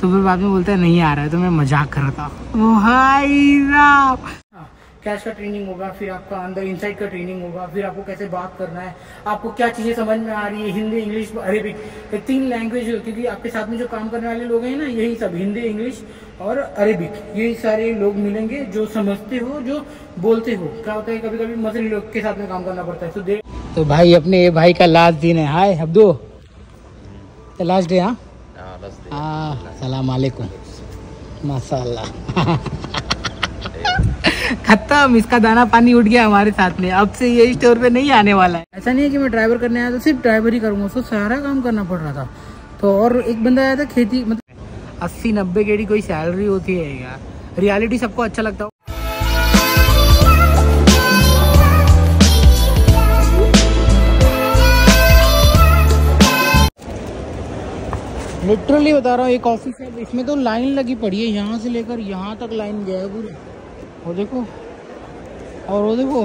तो फिर बाद में बोलता है नहीं आ रहा है, तो मैं मजाक कर रहा था। भाई साहब कैश का ट्रेनिंग होगा, फिर आपका अंदर इनसाइड का ट्रेनिंग होगा, फिर आपको कैसे बात करना है, आपको क्या चीज़ें समझ में आ रही है, हिंदी, इंग्लिश, अरेबिक, ये 3 लैंग्वेज, क्योंकि आपके साथ में जो काम करने वाले लोग हैं ना, यही सब हिंदी, इंग्लिश और अरेबिक, यही सारे लोग मिलेंगे जो समझते हो, जो बोलते हो। क्या होता है कभी कभी मसली लोग के साथ में काम करना पड़ता है। तो भाई अपने ये भाई का लास्ट दिन है। हाय अब्दू, लास्ट डे। हाँ सलाम वालेकुम माशाल्लाह। खत्म, इसका दाना पानी उठ गया हमारे साथ में। अब से ये स्टोर पे नहीं आने वाला है। ऐसा नहीं है कि मैं ड्राइवर करने आया तो सिर्फ ड्राइवर ही करूंगा, उसको सारा काम करना पड़ रहा था। तो और एक बंदा आया था खेती, मतलब 80-90 केडी कोई सैलरी होती है यार। रियलिटी सबको अच्छा लगता हो। लिटरली बता रहा हूँ, एक ऑफिस है, इसमें तो लाइन लगी पड़ी है, यहाँ से लेकर यहाँ तक लाइन गया है पूरी। वो देखो और वो देखो,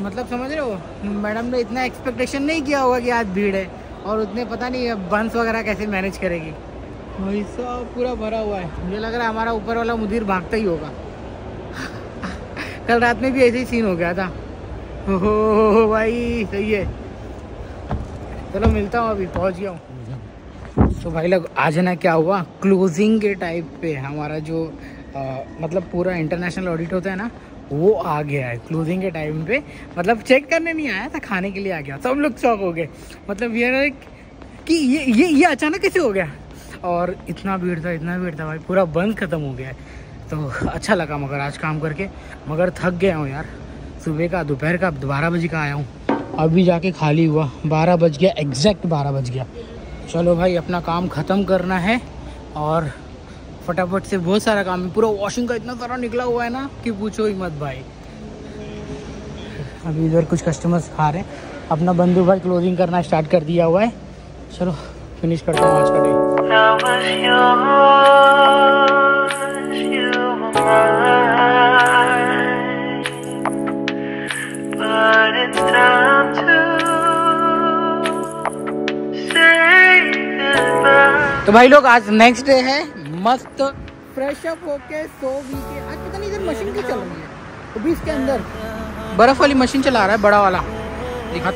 मतलब समझ रहे हो, मैडम ने इतना एक्सपेक्टेशन नहीं किया होगा कि आज भीड़ है, और उतने पता नहीं बंस वगैरह कैसे मैनेज करेगी। भाई साहब पूरा भरा हुआ है। मुझे लग रहा है हमारा ऊपर वाला मुदीर भागता ही होगा। कल रात में भी ऐसे ही सीन हो गया था। ओहो भाई सही है। चलो मिलता हूँ, अभी पहुँच गया हूँ। तो भाई लोग आज है ना क्या हुआ, क्लोजिंग के टाइप पे हमारा जो मतलब पूरा इंटरनेशनल ऑडिट होता है ना, वो आ गया है क्लोजिंग के टाइम पे। मतलब चेक करने नहीं आया था, खाने के लिए आ गया। सब लोग शॉक हो गए, मतलब ये कि ये अचानक कैसे हो गया। और इतना भीड़ था भाई, पूरा बंद खत्म हो गया है। तो अच्छा लगा मगर आज काम करके, मगर थक गया हूँ यार। सुबह का, दोपहर का, 12 बजे का आया हूँ, अभी जाके खाली हुआ 12 बज गया, एग्जैक्ट 12 बज गया। चलो भाई अपना काम ख़त्म करना है और फटाफट से, बहुत सारा काम है। पूरा वॉशिंग का इतना सारा निकला हुआ है ना कि पूछो ही मत भाई। अभी इधर कुछ कस्टमर्स खा रहे हैं, अपना बंधु भाई क्लोजिंग करना स्टार्ट कर दिया हुआ है। चलो फिनिश करता हूँ आज का डे। तो भाई लोग आज नेक्स्ट डे है, मस्त फ्रेश अप होके सो भी के। आज पता नहीं इधर मशीन क्यों चल रही है, वो भी इसके अंदर बर्फ वाली मशीन चला रहा है, बड़ा वाला दिखा।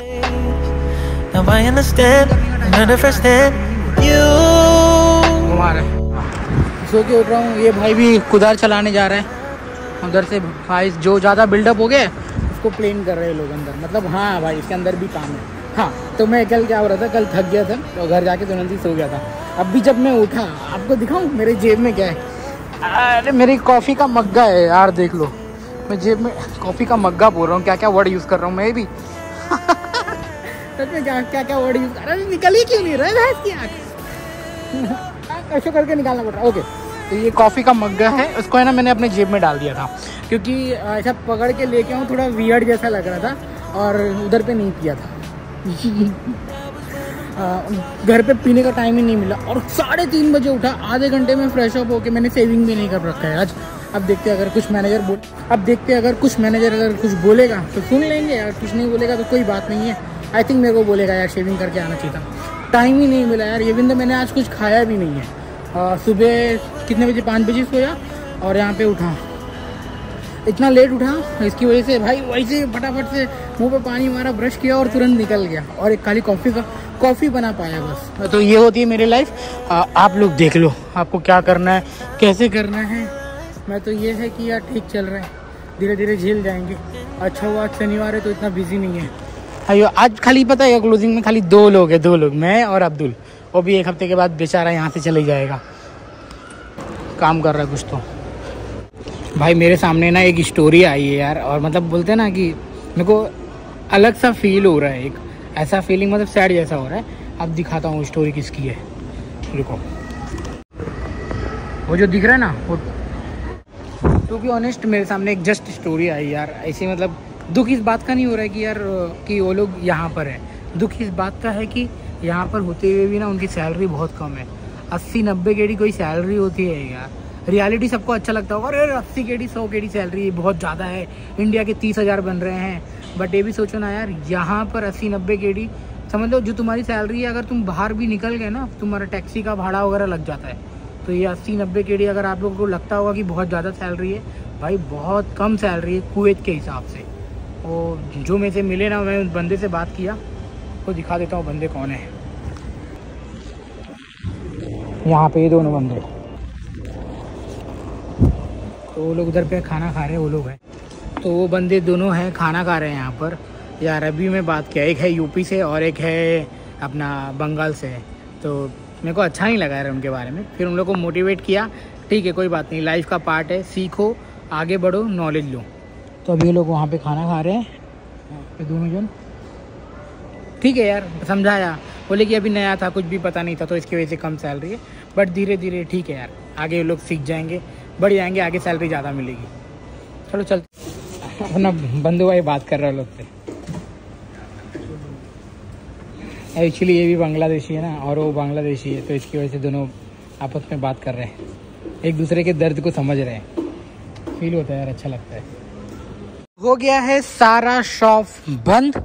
सो के उठ रहा हूँ, ये भाई भी कुदार चलाने जा रहे हैं उधर से। भाई जो ज़्यादा बिल्डअप हो गया उसको प्लेन कर रहे हैं लोग अंदर, मतलब हाँ भाई इसके अंदर भी काम है। हाँ तो मैं कल क्या हो रहा था, कल थक गया था तो घर जाके तुरंत ही सो गया था। अब भी जब मैं उठा, आपको दिखाऊं मेरे जेब में क्या है। अरे मेरी कॉफ़ी का मग्गा है यार, देख लो। मैं जेब में कॉफ़ी का मग्गा बोल रहा हूँ, क्या क्या वर्ड यूज़ कर रहा हूँ मैं भी। सच में क्या क्या वर्ड यूज़ कर रहा है, निकल ही क्यों नहीं रहा है इसकी आँख। कैसे करके निकालना पड़ रहा है। ओके, तो ये कॉफ़ी का मग्गा है, उसको है ना मैंने अपने जेब में डाल दिया था, क्योंकि ऐसा पकड़ के लेके आऊँ थोड़ा वियर्ड जैसा लग रहा था, और उधर पे नहीं पिया था। घर पे पीने का टाइम ही नहीं मिला, और 3:30 बजे उठा, आधे घंटे में फ्रेश अप होके मैंने सेविंग भी नहीं कर रखा है आज। अब देखते हैं अगर कुछ मैनेजर अगर कुछ बोलेगा तो सुन लेंगे, अगर कुछ नहीं बोलेगा तो कोई बात नहीं है। आई थिंक मेरे को बोलेगा यार शेविंग करके आना चाहिए था, टाइम ही नहीं मिला यार। इवन तो मैंने आज कुछ खाया भी नहीं है। सुबह कितने बजे, 5 बजे सोया, और यहाँ पे उठा इतना लेट उठा, इसकी वजह से भाई वैसे फटाफट से मुंह पे पानी मारा, ब्रश किया और तुरंत निकल गया, और एक खाली कॉफ़ी बना पाया बस। तो ये होती है मेरी लाइफ। आप लोग देख लो आपको क्या करना है, कैसे करना है। मैं तो ये है कि यार ठीक चल रहा है, धीरे धीरे झेल जाएंगे। अच्छा हुआ आज शनिवार है तो इतना बिजी नहीं है। अयो आज खाली पता है क्लोजिंग में खाली 2 लोग हैं, 2 लोग, मैं और अब्दुल। वो भी 1 हफ्ते के बाद बेचारा यहाँ से चले जाएगा, काम कर रहा है कुछ। तो भाई मेरे सामने ना एक स्टोरी आई है यार, और मतलब बोलते हैं ना कि मेरे को अलग सा फील हो रहा है, एक ऐसा फीलिंग, मतलब सैड जैसा हो रहा है। अब दिखाता हूँ स्टोरी किसकी है, रुको। वो जो दिख रहा है ना, वो टू बी ऑनेस्ट मेरे सामने एक जस्ट स्टोरी आई यार। ऐसे मतलब दुख इस बात का नहीं हो रहा है कि यार कि वो लोग यहाँ पर है, दुख इस बात का है कि यहाँ पर होते हुए भी ना उनकी सैलरी बहुत कम है। 80-90 केडी कोई सैलरी होती है यार। रियलिटी सबको अच्छा लगता होगा, अरे 80 केडी 100 केडी सैलरी बहुत ज़्यादा है, इंडिया के 30,000 बन रहे हैं। बट ये भी सोचो ना यार, यहाँ पर 80-90 केडी समझ लो जो तुम्हारी सैलरी है, अगर तुम बाहर भी निकल गए ना, तुम्हारा टैक्सी का भाड़ा वगैरह लग जाता है। तो ये 80-90 KD अगर आप लोगों को लगता होगा कि बहुत ज़्यादा सैलरी है, भाई बहुत कम सैलरी है कुवैत के हिसाब से। और जो मेरे से मिले ना, मैं उस बंदे से बात किया, तो दिखा देता हूँ बंदे कौन है। यहाँ पे ये दोनों बंदे, तो वो लोग उधर पे खाना खा रहे हैं, वो लोग हैं। तो वो बंदे दोनों हैं खाना खा रहे हैं यहाँ पर। यार अभी मैं बात किया, एक है यूपी से और एक है अपना बंगाल से। तो मेरे को अच्छा नहीं लगा यार उनके बारे में। फिर उन लोग को मोटिवेट किया, ठीक है कोई बात नहीं, लाइफ का पार्ट है, सीखो, आगे बढ़ो, नॉलेज लो। तो अभी ये लोग वहाँ पे खाना खा रहे हैं, ये दोनों जन। ठीक है यार, समझाया, बोले कि अभी नया था, कुछ भी पता नहीं था, तो इसकी वजह से कम सैलरी है, बट धीरे धीरे ठीक है यार, आगे ये लोग सीख जाएंगे, बढ़ जाएंगे, आगे सैलरी ज़्यादा मिलेगी। चलो चल, अपना बंधु भाई बात कर रहे लोग से। एक्चुअली ये भी बांग्लादेशी है ना, और वो बांग्लादेशी है, तो इसकी वजह से दोनों आपस में बात कर रहे हैं, एक दूसरे के दर्द को समझ रहे हैं। फील होता है यार, अच्छा लगता है। हो गया है सारा शॉप बंद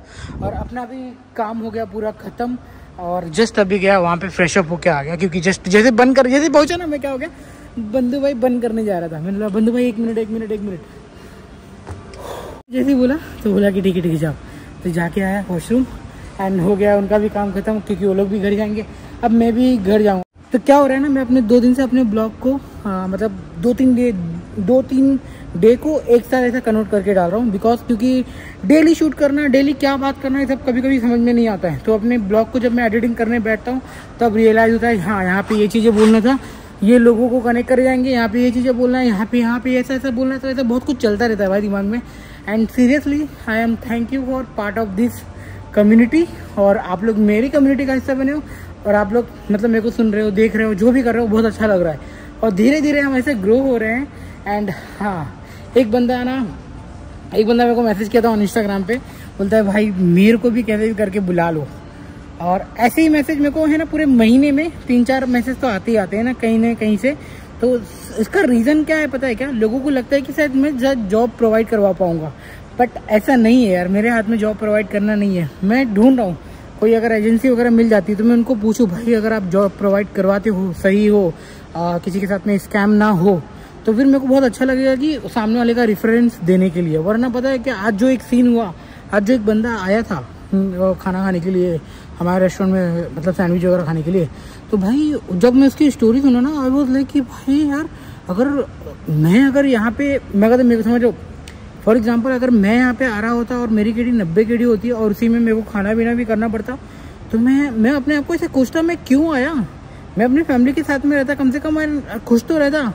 और अपना भी काम हो गया पूरा ख़त्म। और जस्ट अभी गया वहाँ पे फ्रेश अप होके आ गया, क्योंकि जस्ट जैसे पहुँचा ना, मैं क्या हो गया, बंधु भाई बंद करने जा रहा था। मैंने बोला बंधु भाई एक मिनट जैसे ही बोला तो बोला कि ठीक है जाओ। तो जाके आया वॉशरूम एंड हो गया उनका भी काम खत्म, क्योंकि वो लोग भी घर जाएंगे, अब मैं भी घर जाऊँगा। तो क्या हो रहा है ना, मैं अपने 2 दिन से अपने ब्लॉग को मतलब 2-3 डे को एक साथ ऐसा कन्वर्ट करके डाल रहा हूँ, बिकॉज क्योंकि डेली शूट करना, डेली क्या बात करना, ये सब कभी कभी समझ में नहीं आता है। तो अपने ब्लॉग को जब मैं एडिटिंग करने बैठता हूँ तब रियलाइज़ होता है, हाँ यहाँ पे ये चीज़ें बोलना था, ये लोगों को कनेक्ट कर जाएंगे, यहाँ पे ये चीज़ें बोलना है, यहाँ पे ऐसा बोलना है। तो ऐसा बहुत कुछ चलता रहता है भाई दिमाग में। And seriously I am thank you for part of this community. और आप लोग मेरी कम्युनिटी का हिस्सा बने हो, और आप लोग मतलब मेरे को सुन रहे हो, देख रहे हो, जो भी कर रहे हो, बहुत अच्छा लग रहा है। और धीरे धीरे हम ऐसे ग्रो हो रहे हैं। एंड हाँ, एक बंदा मेरे को मैसेज किया था ऑन इंस्टाग्राम पे, बोलता है भाई मेरे को भी कैसे भी करके बुला लो। और ऐसे ही मैसेज मेरे को है ना, पूरे महीने में 3-4 मैसेज तो आते ही आते हैं ना कहीं से। तो इसका रीज़न क्या है पता है क्या, लोगों को लगता है कि शायद मैं जॉब प्रोवाइड करवा पाऊँगा, बट ऐसा नहीं है यार। मेरे हाथ में जॉब प्रोवाइड करना नहीं है। मैं ढूंढ रहा हूँ, कोई अगर एजेंसी वगैरह मिल जाती है तो मैं उनको पूछूँ, भाई अगर आप जॉब प्रोवाइड करवाते हो, सही हो, किसी के साथ में स्कैम ना हो, तो फिर मेरे को बहुत अच्छा लगेगा कि सामने वाले का रेफरेंस देने के लिए। वरना पता है कि आज जो एक सीन हुआ, आज जो एक बंदा आया था खाना खाने के लिए हमारे रेस्टोरेंट में, मतलब सैंडविच वगैरह खाने के लिए, तो भाई जब मैं उसकी स्टोरी सुना ना, आई वाज लाइक कि भाई यार अगर यहाँ पे मेरे को समझो, फॉर एग्जांपल अगर मैं यहाँ पे आ रहा होता और मेरी केडी 90 KD होती है और उसी में मेरे को खाना पीना भी करना पड़ता, तो मैं अपने आप को ऐसे सोचता, मैं क्यों आया, मैं अपनी फैमिली के साथ में रहता, कम से कम मैं खुश तो रहता।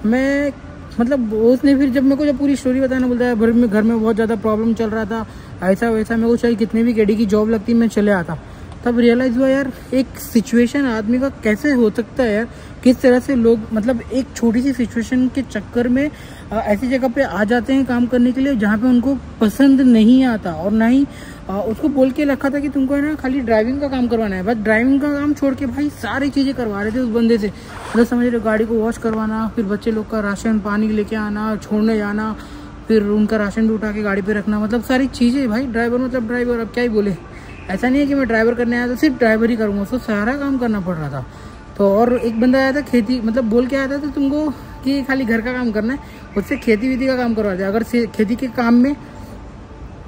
मैं मतलब उसने फिर जब पूरी स्टोरी बताया ना, बोलता है घर में बहुत ज़्यादा प्रॉब्लम चल रहा था, ऐसा वैसा, मेरे को चाहिए कितने भी केडी की जॉब लगती मैं चले आता। तब रियलाइज़ हुआ यार, एक सिचुएशन आदमी का कैसे हो सकता है यार, किस तरह से लोग मतलब एक छोटी सी सिचुएशन के चक्कर में ऐसी जगह पे आ जाते हैं काम करने के लिए जहाँ पे उनको पसंद नहीं आता। और ना ही उसको बोल के रखा था कि तुमको है ना खाली ड्राइविंग का काम करवाना है, बस ड्राइविंग का काम छोड़ के भाई सारी चीज़ें करवा रहे थे उस बंदे से। मतलब समझ रहे, गाड़ी को वॉश करवाना, फिर बच्चे लोग का राशन पानी लेके आना, छोड़ने जाना, फिर उनका राशन भी उठा के गाड़ी पे रखना, मतलब सारी चीज़ें। भाई ड्राइवर मतलब ड्राइवर, अब क्या ही बोले। ऐसा नहीं है कि मैं ड्राइवर करने आया तो सिर्फ ड्राइवर ही करूँगा, उसको सारा काम करना पड़ रहा था। तो और एक बंदा आया था खेती, मतलब बोल के आया था तो तुमको कि खाली घर का काम करना है, उससे खेती वेती का काम करवा दिया। अगर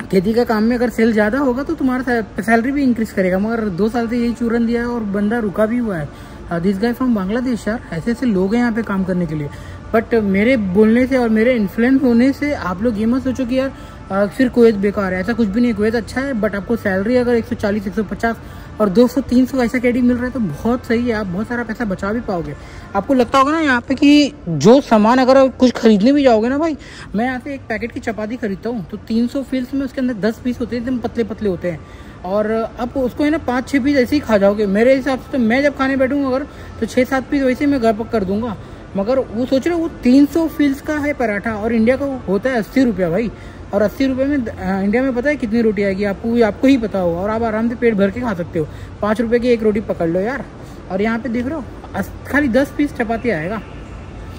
खेती का काम में अगर सेल ज़्यादा होगा तो तुम्हारा सैलरी भी इंक्रीज करेगा। मगर 2 साल से यही चूरन दिया है और बंदा रुका भी हुआ है। दिस गाय फ्रॉम बांग्लादेश यार, ऐसे लोग हैं यहाँ पे काम करने के लिए। बट मेरे बोलने से और मेरे इन्फ्लुएंस होने से आप लोग ये मत सोचो कि यार फिर कुवैत बेकार है, ऐसा कुछ भी नहीं। कुवैत अच्छा है, बट आपको सैलरी अगर 140, 150 और 200-300 ऐसा केडी मिल रहा है तो बहुत सही है, आप बहुत सारा पैसा बचा भी पाओगे। आपको लगता होगा ना यहाँ पे कि जो सामान अगर कुछ खरीदने भी जाओगे ना भाई, मैं यहाँ पे एक पैकेट की चपाती खरीदता हूँ तो 300 फील्स में उसके अंदर 10 पीस होते हैं, एकदम पतले पतले होते हैं, और आप उसको है ना 5-6 पीस ऐसे ही खा जाओगे। मेरे हिसाब से तो मैं जब खाने बैठूँगा अगर तो 6-7 पीस वैसे मैं घर पर कर दूंगा। मगर वो सोच रहे हो, वो 300 फील्स का है पराठा और इंडिया का होता है 80 रुपया भाई। और 80 रुपये में इंडिया में पता है कितनी रोटी आएगी, आपको ही पता होगा, और आप आराम से पेट भर के खा सकते हो। 5 रुपये की एक रोटी पकड़ लो यार। और यहाँ पे देख रहे हो खाली 10 पीस चपाती आएगा।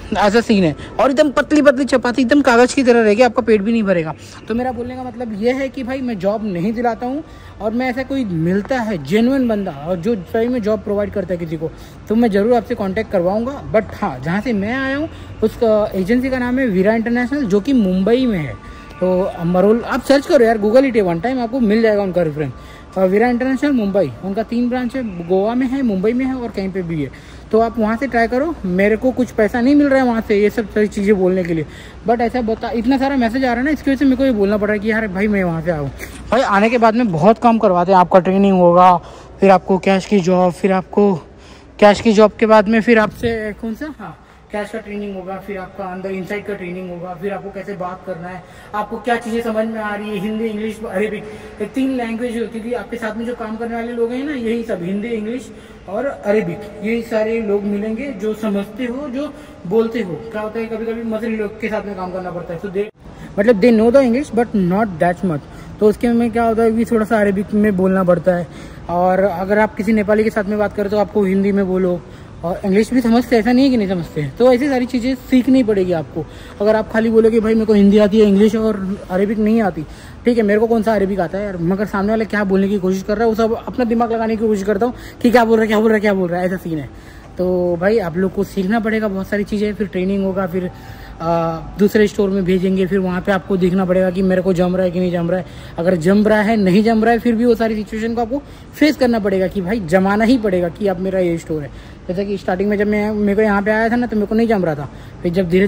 ऐसा सीन है। और एकदम पतली पतली चपाती एकदम कागज़ की तरह रहेगी, आपका पेट भी नहीं भरेगा। तो मेरा बोलने का मतलब ये है कि भाई मैं जॉब नहीं दिलाता हूँ, और मैं ऐसा कोई मिलता है जेन्युइन बंदा और जो सही में जॉब प्रोवाइड करता है किसी को, तो मैं ज़रूर आपसे कांटेक्ट करवाऊंगा। बट हाँ, जहाँ से मैं आया हूँ उसका एजेंसी का नाम है वीरा इंटरनेशनल, जो कि मुंबई में है। तो मरोल आप सर्च करो यार, गूगल इट वन टाइम, आपको मिल जाएगा उनका रेफरेंस। वीरा इंटरनेशनल मुंबई, उनका 3 ब्रांच है, गोवा में है, मुंबई में है और कहीं पे भी है। तो आप वहाँ से ट्राई करो। मेरे को कुछ पैसा नहीं मिल रहा है वहाँ से ये सब सारी चीज़ें बोलने के लिए, बट ऐसा बता इतना सारा मैसेज आ रहा है ना, इसकी वजह से मेरे को ये बोलना पड़ रहा है कि यार भाई मैं वहाँ से आऊँ। भाई आने के बाद में बहुत काम करवाते हैं, आपका ट्रेनिंग होगा, फिर आपको कैश की जॉब, फिर आपको कैश की जॉब के बाद में फिर आपसे कौन सा, हाँ कैश का ट्रेनिंग होगा, फिर आपका अंदर इनसाइड का ट्रेनिंग होगा, फिर आपको कैसे बात करना है, आपको क्या चीज़ें समझ में आ रही है, हिंदी इंग्लिश अरेबिक, ये 3 लैंग्वेज, क्योंकि आपके साथ में जो काम करने वाले लोग हैं ना, यही सब हिंदी इंग्लिश और अरेबिक, यही सारे लोग मिलेंगे जो समझते हो, जो बोलते हो। क्या होता है कभी कभी मसली लोग के साथ में काम करना पड़ता है, तो they know the English but not that much, तो उसके में क्या होता है कि थोड़ा सा अरेबिक में बोलना पड़ता है। और अगर आप किसी नेपाली के साथ में बात करें तो आपको हिंदी में बोलो, और इंग्लिश भी समझते हैं, ऐसा नहीं है कि नहीं समझते हैं। तो ऐसी सारी चीज़ें सीखनी पड़ेगी आपको। अगर आप खाली बोलोगे भाई मेरे को हिंदी आती है, इंग्लिश और अरेबिक नहीं आती, ठीक है, मेरे को कौन सा अरेबिक आता है यार, मगर सामने वाले क्या बोलने की कोशिश कर रहा है वो सब अपना दिमाग लगाने की कोशिश करता हूँ कि क्या बोल रहा है, ऐसा सीन है। तो भाई आप लोग को सीखना पड़ेगा बहुत सारी चीज़ें, फिर ट्रेनिंग होगा, फिर दूसरे स्टोर में भेजेंगे, फिर वहाँ पे आपको देखना पड़ेगा कि मेरे को जम रहा है कि नहीं जम रहा है। अगर जम रहा है, नहीं जम रहा है, फिर भी वो सारी सिचुएशन को आपको फेस करना पड़ेगा कि भाई जमाना ही पड़ेगा कि अब मेरा ये स्टोर है। जैसे कि स्टार्टिंग में जब मेरे को यहाँ पे आया था ना, तो मेरे को नहीं जम रहा था, फिर जब धीरे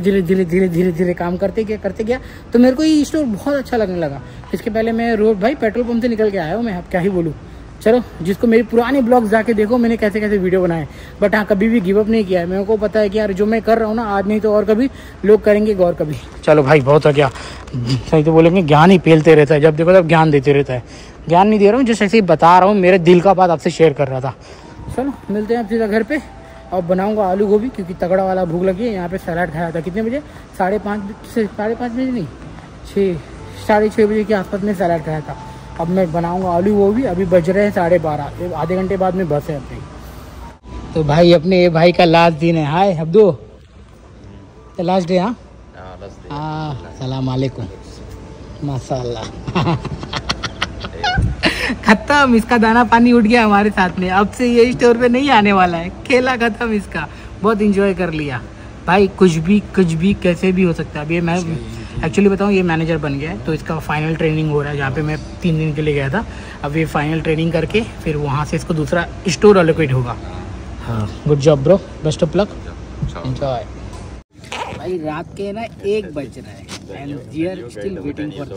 धीरे काम करते गया तो मेरे को ये स्टोर बहुत अच्छा लगने लगा। इसके पहले मैं रोड भाई पेट्रोल पंप से निकल के आया हूँ, मैं अब क्या ही बोलूँ। चलो, जिसको मेरी पुरानी ब्लॉग्स जाके देखो, मैंने कैसे कैसे वीडियो बनाए, बट हाँ कभी भी गिव अप नहीं किया है। मेरे को पता है कि यार जो मैं कर रहा हूँ ना, आज नहीं तो और कभी लोग करेंगे गौर कभी। चलो भाई बहुत हो गया, सही तो बोलेंगे ज्ञान ही फैलते रहता है, जब देखो तब ज्ञान देते रहता है। ज्ञान नहीं दे रहा हूँ, जस्ट ऐसे ही बता रहा हूँ, मेरे दिल का बात आपसे शेयर कर रहा था। चलो मिलते हैं आप सीधा घर पे, और बनाऊँगा आलू गोभी, क्योंकि तगड़ा वाला भूख लगी है। यहाँ पे सलाद खाया था कितने बजे, 5:30 बजे नहीं, 6-6:30 बजे के आसपास में सलाद खाया था। अब मैं बनाऊंगा आलू गोभी, अभी बज रहे हैं 12:30, आधे घंटे बाद में बस है अपनी। तो भाई अपने ये भाई का लास्ट दिन है। हाय अब्दू, लास्ट डे। हाँ सलाम वालेकुम, माशाल्लाह। खत्म, इसका दाना पानी उठ गया हमारे साथ में, अब से ये स्टोर पे नहीं आने वाला है, खेला खत्म इसका, बहुत इंजॉय कर लिया भाई। कुछ भी कैसे भी हो सकता है। अब ये मैं एक्चुअली बताऊँ, ये मैनेजर बन गया है, तो इसका फाइनल ट्रेनिंग हो रहा है, जहाँ पे मैं 3 दिन के लिए गया था। अब ये फाइनल ट्रेनिंग करके फिर वहाँ से इसको दूसरा स्टोर एलोकेट होगा। हाँ, good job bro, best of luck, enjoy. भाई रात के ना 1 बज रहा है and we are still waiting for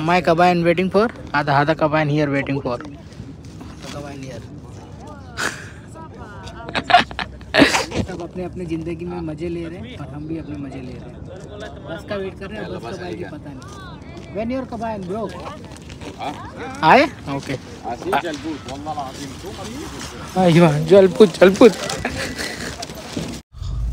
my kabayan waiting for other kabayan here waiting for kabayan here। सब अपने अपने जिंदगी में मजे ले रहे हैं और हम भी अपने मजे ले रहे हैं। बस का वेट कर रहे हैं, बस कब आएगी पता नहीं। When your kabayan bro आए ओके, अय्यो जलपूत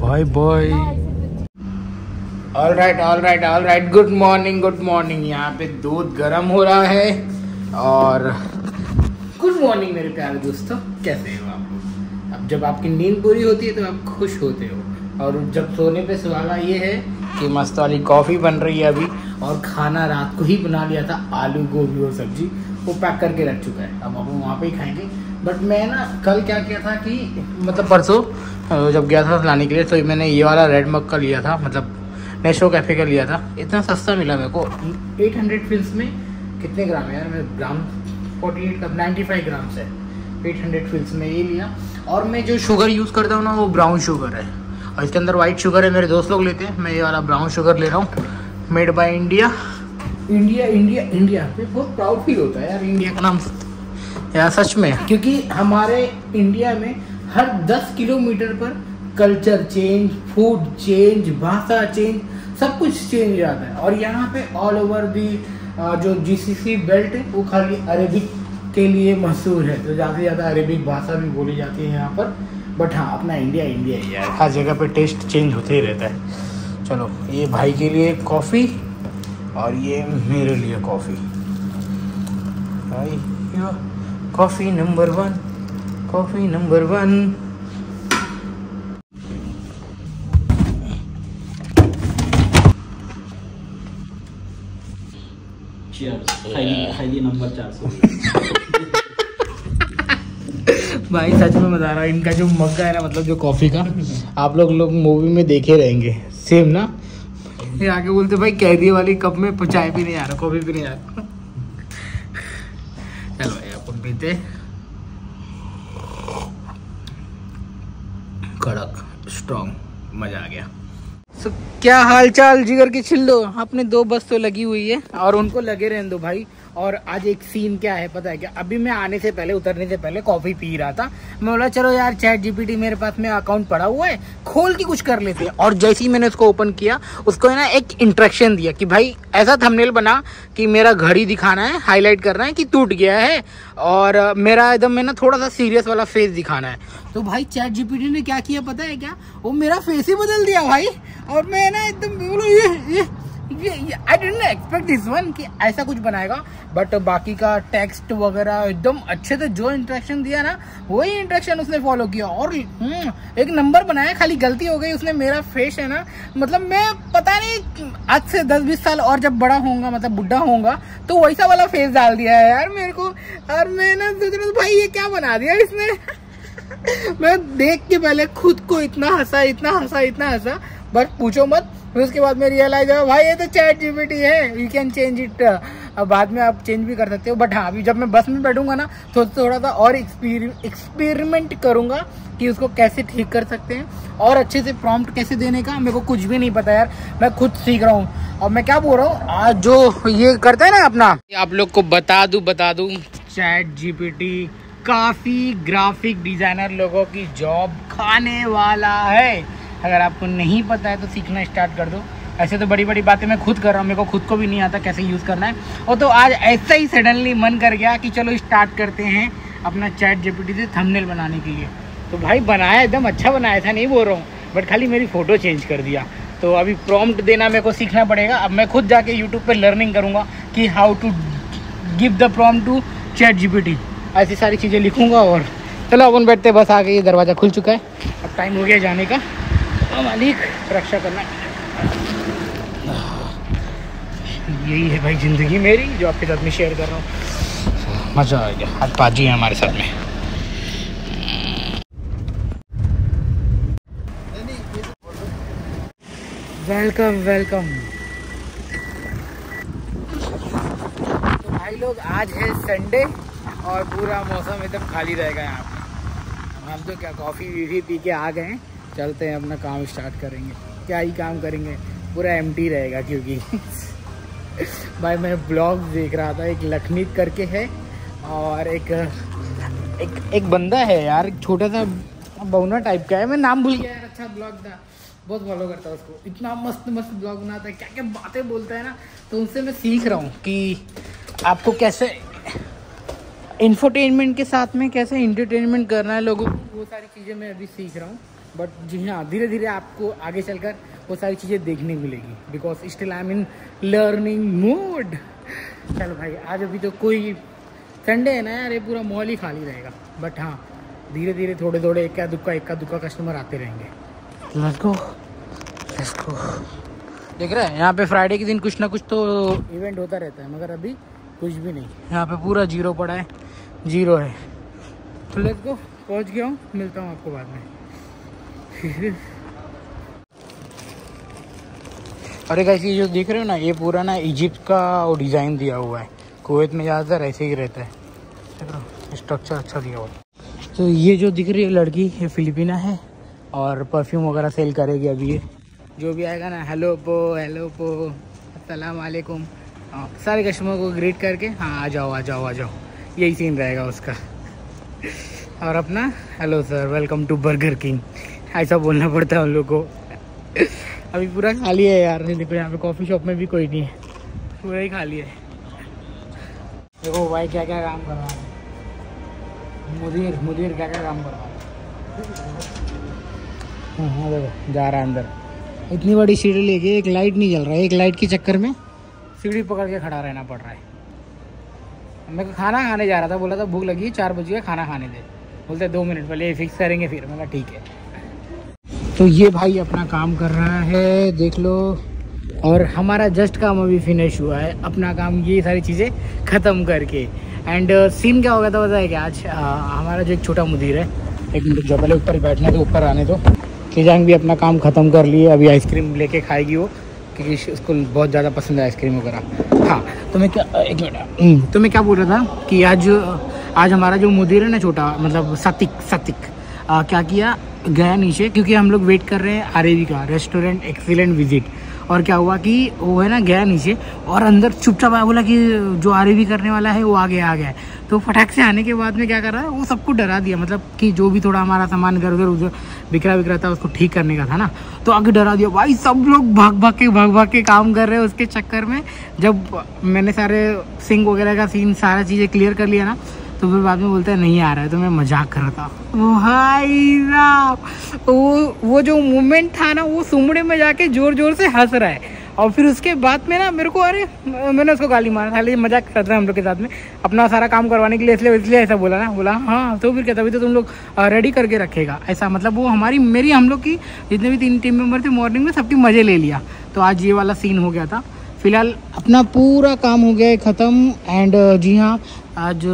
bye bye. All right, good morning. यहाँ पे दूध गर्म हो रहा है और गुड मॉर्निंग मेरे प्यारे दोस्तों, कैसे हो आप लोग। अब जब आपकी नींद पूरी होती है तो आप खुश होते हो, और जब सोने पे सुहागा ये है कि मस्त वाली कॉफ़ी बन रही है अभी, और खाना रात को ही बना लिया था, आलू गोभी और सब्जी वो पैक करके रख चुका है, अब हम वहाँ पे ही खाएंगे। बट मैं ना कल क्या किया था कि मतलब परसों जब गया था लाने के लिए, तो मैंने ये वाला रेड मग का लिया था, मतलब नेशो कैफ़े का लिया था। इतना सस्ता मिला मेरे को, 800 फिल्स में कितने ग्राम है यार, मैं ग्राम 95 ग्राम है, 800 फिल्स में ये लिया। और मैं जो शुगर यूज़ करता हूँ ना, वो ब्राउन शुगर है, और इसके अंदर वाइट शुगर है, मेरे दोस्त लोग लेते हैं, मैं ये वाला ब्राउन शुगर ले रहा हूँ, मेड बाय इंडिया। बहुत प्राउड फील होता है यार इंडिया का नाम यार, सच में, क्योंकि हमारे इंडिया में हर 10 किलोमीटर पर कल्चर चेंज, फूड चेंज, भाषा चेंज, सब कुछ चेंज जाता है। और यहाँ पे ऑल ओवर दी जो GCC बेल्ट है वो खाली अरेबिक के लिए मशहूर है, तो ज़्यादा से ज़्यादा अरेबिक भाषा भी बोली जाती है यहाँ पर। बट हाँ, अपना इंडिया है यार, हर जगह पे टेस्ट चेंज होते ही रहता है। चलो ये भाई के लिए कॉफ़ी और ये मेरे लिए कॉफ़ी। भाई कॉफ़ी नंबर 1, कॉफ़ी नंबर 1। खाइए नंबर 400। भाई सच में बता रहा हूँ, इनका जो मग्गा है ना, मतलब जो कॉफ़ी का, आप लोग मूवी में देखे रहेंगे सेम ना। ये आके बोलते भाई कैदी वाली कप में चाय भी नहीं आ रहा, कॉफ़ी भी नहीं आ रहा। चलो भाई अपन पीते, कड़क स्ट्रॉन्ग, मजा आ गया। So, क्या हाल चाल जिगर की छिल्लो, अपने 2 बस तो लगी हुई है और उनको लगे रहने दो भाई। और आज एक सीन क्या है पता है क्या, अभी मैं आने से पहले, उतरने से पहले कॉफी पी रहा था। मैं बोला चलो यार चैट जीपीटी मेरे पास में अकाउंट पड़ा हुआ है, खोल के कुछ कर लेते हैं। और जैसे ही मैंने उसको ओपन किया, उसको है ना एक इंस्ट्रक्शन दिया कि भाई ऐसा थंबनेल बना कि मेरा घड़ी दिखाना है, हाईलाइट करना है कि टूट गया है, और मेरा एकदम में ना थोड़ा सा सीरियस वाला फेस दिखाना है। तो भाई चैट जीपीटी ने क्या किया पता है क्या, वो मेरा फेस ही बदल दिया भाई। और मैं ना एकदम बोलो ये I didn't expect this one कि ऐसा कुछ बनाएगा। बट बाकी का टेक्स्ट वगैरह एकदम अच्छे से जो इंस्ट्रक्शन दिया ना, वही इंस्ट्रक्शन उसने फॉलो किया और एक नंबर बनाया। खाली गलती हो गई, उसने मेरा फेस है ना, मतलब मैं पता नहीं आज से 10-20 साल और जब बड़ा होऊंगा, मतलब बुढ़ा होऊंगा, तो वैसा वाला फेस डाल दिया है यार मेरे को। और मैं ना सोच रहा हूँ भाई ये क्या बना दिया इसने। मैं देख के पहले खुद को इतना हंसा, बट पूछो मत। फिर उसके बाद में रियलाइज हुआ भाई ये तो चैट जीपीटी है, यू कैन चेंज इट। अब बाद में आप चेंज भी कर सकते हो, बट हाँ अभी जब मैं बस में बैठूंगा ना, तो थोड़ा सा और एक्सपेरिमेंट करूंगा कि उसको कैसे ठीक कर सकते हैं और अच्छे से प्रॉम्प्ट कैसे देने का। मेरे को कुछ भी नहीं पता यार, मैं खुद सीख रहा हूँ। और मैं क्या बोल रहा हूँ, आज जो ये करता है ना अपना, आप लोग को बता दूं चैट जीपीटी काफी ग्राफिक डिजाइनर लोगों की जॉब खाने वाला है। अगर आपको नहीं पता है तो सीखना स्टार्ट कर दो। ऐसे तो बड़ी बड़ी बातें मैं खुद कर रहा हूँ, मेरे को खुद को भी नहीं आता कैसे यूज़ करना है। और तो आज ऐसा ही सडनली मन कर गया कि चलो स्टार्ट करते हैं अपना चैट जीपीटी से थंबनेल बनाने के लिए। तो भाई बनाया, एकदम अच्छा बनाया था, नहीं बोल रहा हूँ, बट खाली मेरी फ़ोटो चेंज कर दिया। तो अभी प्रॉम्प्ट देना मेरे को सीखना पड़ेगा। अब मैं खुद जाके यूट्यूब पर लर्निंग करूँगा कि how to give the prompt to chat GPT, ऐसी सारी चीज़ें लिखूँगा। और चलो अपन बैठते, बस आ गई, दरवाज़ा खुल चुका है, अब टाइम हो गया जाने का। मालिक रक्षा करना, यही है भाई ज़िंदगी मेरी जो आपके साथ में शेयर कर रहा हूँ। मज़ा आ गया, आज पाजी है हमारे साथ में। वेलकम। तो भाई लोग आज है संडे और पूरा मौसम एकदम खाली रहेगा यहाँ पे। हम तो क्या कॉफ़ी पी के आ गए हैं, चलते हैं अपना काम स्टार्ट करेंगे। क्या ही काम करेंगे, पूरा एम्प्टी रहेगा क्योंकि भाई मैं ब्लॉग देख रहा था, एक लखनीत करके है और एक बंदा है यार, एक छोटा सा बौना टाइप का है, मैं नाम भूल गया यार। अच्छा ब्लॉग था, बहुत फॉलो करता है उसको, इतना मस्त ब्लॉग बनाता है, क्या क्या बातें बोलता है ना। तो उनसे मैं सीख रहा हूँ कि आपको कैसे इंफरटेनमेंट के साथ में कैसे इंटरटेनमेंट करना है लोगों को, वो सारी चीज़ें मैं अभी सीख रहा हूँ। बट जी हाँ, धीरे धीरे आपको आगे चलकर वो सारी चीज़ें देखने को मिलेगी, because still I am in learning mode. चलो भाई, आज अभी तो कोई संडे है ना यार, ये पूरा मॉल ही खाली रहेगा। बट हाँ, धीरे धीरे थोड़े थोड़े इक्का दुक्का कस्टमर आते रहेंगे। Let's go. देख रहे हैं यहाँ पे फ्राइडे के दिन कुछ ना कुछ तो इवेंट होता रहता है, मगर अभी कुछ भी नहीं, यहाँ पे पूरा जीरो पड़ा है, जीरो है। तो लेट्स गो, पहुँच गया हूँ, मिलता हूँ आपको बाद में। अरे गाइस, ये जो देख रहे हो ना, ये पूरा ना इजिप्ट का वो डिज़ाइन दिया हुआ है। कुवैत में ज़्यादातर ऐसे ही रहता है, स्ट्रक्चर अच्छा दिया हुआ है। तो ये जो दिख रही है लड़की, ये फिलिपिना है और परफ्यूम वगैरह सेल करेगी। अभी ये जो भी आएगा ना, हेलो पो अस्सलाम वालेकुम, सारे कस्टमर को ग्रीट करके हाँ आ जाओ, यही सीन रहेगा उसका। और अपना hello sir, welcome to Burger King, ऐसा बोलना पड़ता है उन लोगों को। अभी पूरा खाली है यार, देखो यहाँ पे कॉफ़ी शॉप में भी कोई नहीं है, पूरा ही खाली है। देखो भाई क्या क्या काम कर रहा है मुदीर क्या क्या काम कर रहा है। देखो जा रहा है अंदर, इतनी बड़ी सीढ़ी लेके एक लाइट नहीं जल रहा है, एक लाइट के चक्कर में सीढ़ी पकड़ के खड़ा रहना पड़ रहा है। मैं खाना खाने जा रहा था, बोला था भूख लगी है 4 बजे खाना खाने दे, बोलते 2 मिनट पहले ये फिक्स करेंगे फिर। मैं ठीक है। तो ये भाई अपना काम कर रहा है, देख लो। और हमारा जस्ट काम अभी फिनिश हुआ है, अपना काम ये सारी चीज़ें ख़त्म करके। एंड सीन क्या हो गया था पता है क्या? आज हमारा जो एक छोटा मुदीर है, एक मिनट जो पहले ऊपर बैठने तो ऊपर आने दो। किजांग भी अपना काम ख़त्म कर लिए, अभी आइसक्रीम लेके खाएगी वो, क्योंकि उसको बहुत ज़्यादा पसंद है आइसक्रीम वगैरह। हाँ तो मैं क्या, एक मिनट, तो मैं क्या बोल रहा था कि आज हमारा जो मुदीर है ना छोटा, मतलब सतिक क्या किया, गया नीचे, क्योंकि हम लोग वेट कर रहे हैं आरएवी का, रेस्टोरेंट एक्सीलेंट विजिट। और क्या हुआ कि वो है ना गया नीचे और अंदर चुपचाप आया, बोला कि जो आरएवी करने वाला है वो आ गया। तो फटाक से आने के बाद में क्या कर रहा है, वो सबको डरा दिया, मतलब कि जो भी थोड़ा हमारा सामान इधर उधर बिखरा था उसको ठीक करने का था ना, तो आगे डरा दिया भाई। सब लोग भाग के काम कर रहे हैं उसके चक्कर में। जब मैंने सारे सिंक वगैरह का सीन सारा चीज़ें क्लियर कर लिया ना, तो फिर बाद में बोलता है नहीं आ रहा है। तो मैं मजाक कर रहा था भाई साहब, वो जो मोमेंट था ना, वो सुमड़े में जाके जोर से हंस रहा है। और फिर उसके बाद में ना मेरे को, अरे मैंने उसको गाली मारा था, लेकिन मजाक करते हैं हम लोग के साथ में, अपना सारा काम करवाने के लिए, इसलिए ऐसा बोला ना। बोला हाँ, तो फिर कहता, अभी तो तुम लोग रेडी करके रखेगा ऐसा, मतलब वो हम लोग की जितने भी 3 टीम मेंबर थे मॉर्निंग में, सबकी मज़े ले लिया। तो आज ये वाला सीन हो गया था। फिलहाल अपना पूरा काम हो गया है ख़त्म। एंड जी हाँ, आज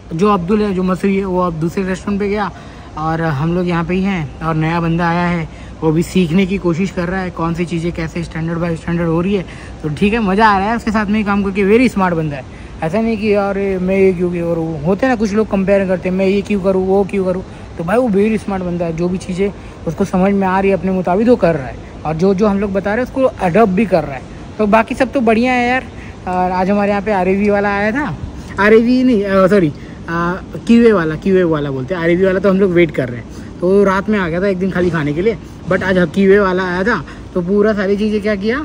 जो अब्दुल है, जो मसरी है, वो अब दूसरे रेस्टोरेंट पे गया और हम लोग यहाँ पे ही हैं। और नया बंदा आया है, वो भी सीखने की कोशिश कर रहा है कौन सी चीज़ें कैसे स्टैंडर्ड बाय स्टैंडर्ड हो रही है। तो ठीक है, मज़ा आ रहा है उसके साथ में ही काम करके। वेरी स्मार्ट बंदा है, ऐसा नहीं कि यार मैं ये क्यों करूँ, होते ना कुछ लोग कंपेयर करते हैं, मैं ये क्यों करूँ वो क्यों करूँ। तो भाई वो वेरी स्मार्ट बंदा है, जो भी चीज़ें उसको समझ में आ रही है अपने मुताबिक वो कर रहा है, और जो हम लोग बता रहे हैं उसको अडॉप्ट भी कर रहा है। तो बाकी सब तो बढ़िया है यार। और आज हमारे यहाँ पे आरएवी वाला आया था, आरएवी नहीं सॉरी क्यूए वाला बोलते हैं, आरएवी वाला तो हम लोग वेट कर रहे हैं। तो रात में आ गया था एक दिन खाली खाने के लिए, बट आज क्यूए वाला आया था। तो पूरा सारी चीज़ें क्या किया,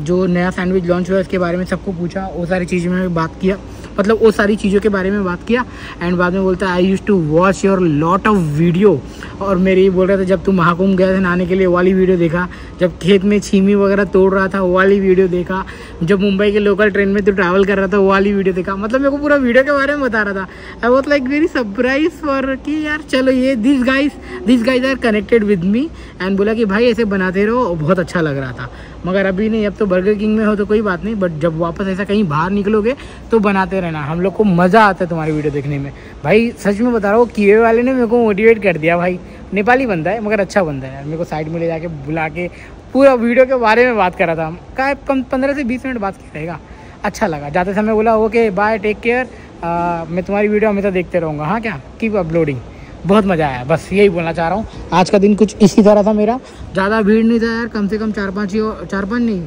जो नया सैंडविच लॉन्च हुआ उसके बारे में सबको पूछा, वो सारी चीज़ों में बात किया, मतलब वो सारी चीज़ों के बारे में बात किया। एंड बाद में बोलता है I use to watch your lot of video. और मेरे ये बोल रहा था जब तुम महाकुंभ गए थे नहाने के लिए वो वाली वीडियो देखा, जब खेत में छीमी वगैरह तोड़ रहा था वो वाली वीडियो देखा, जब मुंबई के लोकल ट्रेन में तो ट्रैवल कर रहा था वो वाली वीडियो देखा। मतलब मेरे को पूरा वीडियो के बारे में बता रहा था। I was like very surprise for कि यार चलो ये this guys are connected with me. And बोला कि भाई ऐसे बनाते रहो, बहुत अच्छा लग रहा था। मगर अभी नहीं, अब तो बर्गर किंग में हो तो कोई बात नहीं, बट जब वापस ऐसा कहीं बाहर निकलोगे तो बनाते रहना, हम लोग को मज़ा आता है तुम्हारी वीडियो देखने में। भाई सच में बता रहा हूँ, किए वाले ने मेरे को मोटिवेट कर दिया भाई। नेपाली बंदा है मगर अच्छा बंदा है यार। मेरे को साइड में ले जाके बुला के पूरा वीडियो के बारे में बात करा था। क्या कम 15 से 20 मिनट बात की रहेगा, अच्छा लगा। जाते समय बोला ओके बाय टेक केयर, मैं तुम्हारी वीडियो हमेशा देखते रहूँगा। हाँ क्या, कीप अपलोडिंग। बहुत मज़ा आया, बस यही बोलना चाह रहा हूँ। आज का दिन कुछ इसी तरह था मेरा, ज़्यादा भीड़ नहीं था यार, कम से कम 4-5 नहीं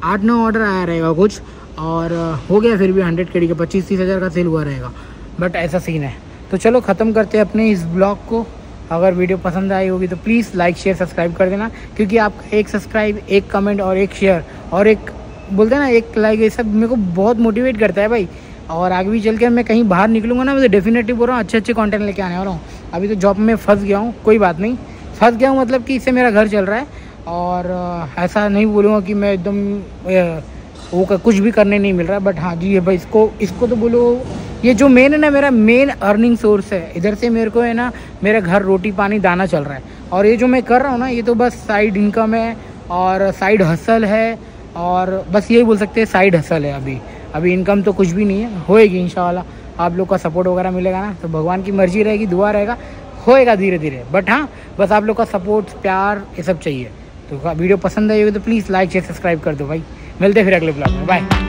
8-9 ऑर्डर आया रहेगा कुछ, और हो गया फिर भी 100 केडी का 25-30 हज़ार का सेल हुआ रहेगा। बट ऐसा सीन है। तो चलो ख़त्म करते हैं अपने इस ब्लॉग को। अगर वीडियो पसंद आई होगी तो प्लीज़ लाइक शेयर सब्सक्राइब कर देना, क्योंकि आपका एक सब्सक्राइब, एक कमेंट और एक शेयर और एक बोलते हैं ना एक लाइक, ये सब मेरे को बहुत मोटिवेट करता है भाई। और आगे भी चल के मैं कहीं बाहर निकलूँगा ना, मैं तो डेफिनेटली बोल रहा हूँ अच्छे कंटेंट लेके आने वाला हूँ। अभी तो जॉब में फंस गया हूँ, कोई बात नहीं, फंस गया हूँ मतलब कि इससे मेरा घर चल रहा है। और ऐसा नहीं बोलूँगा कि मैं एकदम वो कुछ भी करने नहीं मिल रहा, बट हाँ जी है भाई, इसको तो बोलो, ये जो मेन है ना, मेरा मेन अर्निंग सोर्स है। इधर से मेरे को है ना, मेरा घर रोटी पानी दाना चल रहा है। और ये जो मैं कर रहा हूँ ना, ये तो बस साइड इनकम है और साइड हसल है, और बस यही बोल सकते हैं साइड हसल है। अभी इनकम तो कुछ भी नहीं है, होएगी इंशाल्लाह। आप लोग का सपोर्ट वगैरह मिलेगा ना, तो भगवान की मर्जी रहेगी, दुआ रहेगा, होएगा धीरे धीरे। बट हाँ, बस आप लोग का सपोर्ट, प्यार, ये सब चाहिए। तो वीडियो पसंद आई होगी तो प्लीज़ लाइक शेयर सब्सक्राइब कर दो भाई। मिलते हैं फिर अगले ब्लॉग में, बाय।